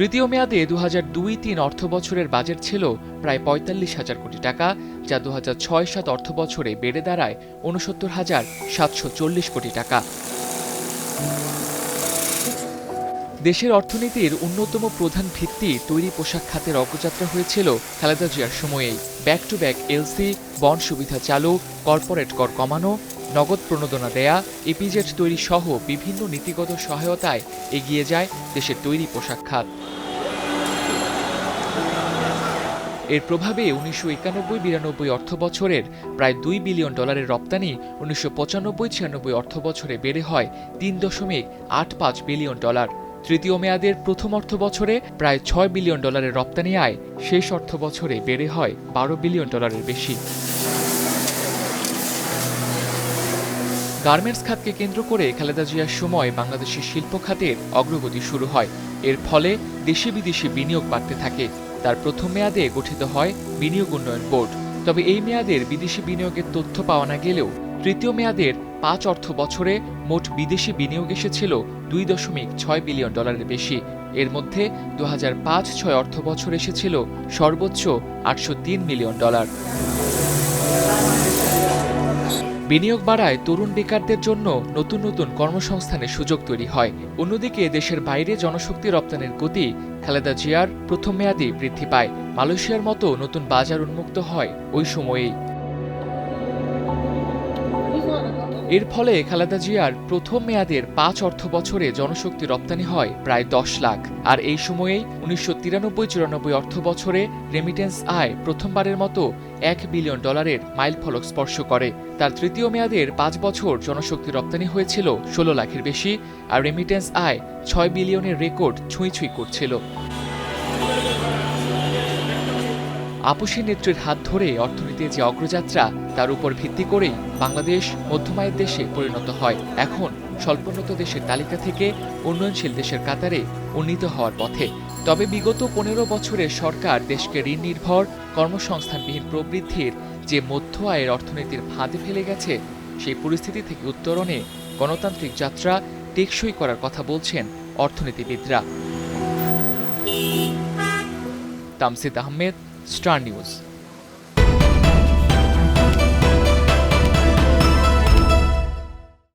তৃতীয় মেয়াদে ২০০২-৩ অর্থবছরের বাজেট ছিল প্রায় ৪৫,০০০ কোটি টাকা, যা ২০০৬-৭ অর্থবছরে বেড়ে দাঁড়ায় ৬৯,৭৪০ কোটি টাকা। দেশের অর্থনীতির অন্যতম প্রধান ভিত্তি তৈরি পোশাক খাতের অগ্রযাত্রা হয়েছিল খালেদা জিয়ার সময়েই। Back to back LC, bond সুবিধা চালু, কর্পোরেট কর কমানো, নগদ প্রণোদনা দেয়া, ইপিজেড তৈরি সহ বিভিন্ন নীতিগত সহায়তায় এগিয়ে যায় দেশের তৈরি পোশাক খাত। এর প্রভাবে ১৯৯১-৯২ অর্থবছরের প্রায় $২ বিলিয়ন রপ্তানি ১৯৯৫-৯৬ অর্থবছরে বেড়ে হয় $৩.৮৫ বিলিয়ন। তৃতীয় মেয়াদের প্রথম অর্থবছরে প্রায় $৬ বিলিয়ন রপ্তানি আয় শেষ অর্থবছরে বেড়ে হয় $১২ বিলিয়ন বেশি। গার্মেন্টস খাতকে কেন্দ্র করে খালেদা জিয়ার সময় বাংলাদেশের শিল্প খাতের অগ্রগতি শুরু হয়। এর ফলে দেশি বিদেশি বিনিয়োগ বাড়তে থাকে। তার প্রথম মেয়াদে গঠিত হয় বিনিয়োগ উন্নয়ন বোর্ড। তবে এই মেয়াদের বিদেশি বিনিয়োগের তথ্য পাওয়া না গেলেও তৃতীয় মেয়াদের ৫ অর্থ বছরে মোট বিদেশি বিনিয়োগ এসেছিল $২.৬ বিলিয়ন বেশি। এর মধ্যে ২০০৫-৬ অর্থ বছর এসেছিল সর্বোচ্চ $৮০৩ মিলিয়ন। বিনিয়োগ বাড়ায় তরুণ বেকারদের জন্য নতুন নতুন কর্মসংস্থানের সুযোগ তৈরি হয়। অন্যদিকে দেশের বাইরে জনশক্তি রপ্তানির গতি খালেদা জিয়ার প্রথম মেয়াদেই বৃদ্ধি পায়। মালয়েশিয়ার মতো নতুন বাজার উন্মুক্ত হয় ওই সময়েই। এর ফলে খালেদা জিয়ার প্রথম মেয়াদের ৫ অর্থ বছরে জনশক্তি রপ্তানি হয় প্রায় ১০ লাখ। আর এই সময়েই ১৯৯৩-৯৪ অর্থ বছরে রেমিটেন্স আয় প্রথমবারের মতো $১ বিলিয়ন মাইলফলক স্পর্শ করে। তার তৃতীয় মেয়াদের ৫ বছর জনশক্তি রপ্তানি হয়েছিল ১৬ লাখের বেশি, আর রেমিটেন্স আয় $৬ বিলিয়নের রেকর্ড ছুঁই করছিল। আপসী নেত্রীর হাত ধরে অর্থনীতির যে অগ্রযাত্রা, তার উপর ভিত্তি করেই বাংলাদেশ মধ্যমায়ের দেশে পরিণত হয়। এখন স্বল্পোন্নত দেশের তালিকা থেকে উন্নয়নশীল দেশের কাতারে উন্নীত হওয়ার পথে। তবে বিগত ১৫ বছরের সরকার দেশকে ঋণ নির্ভর, কর্মসংস্থানবিহীন প্রবৃদ্ধির যে মধ্য আয়ের অর্থনীতির ফাঁদে ফেলে গেছে, সেই পরিস্থিতি থেকে উত্তরণে গণতান্ত্রিক যাত্রা টেকসই করার কথা বলছেন অর্থনীতিবিদরা। Tamsid Ahmed, Star news.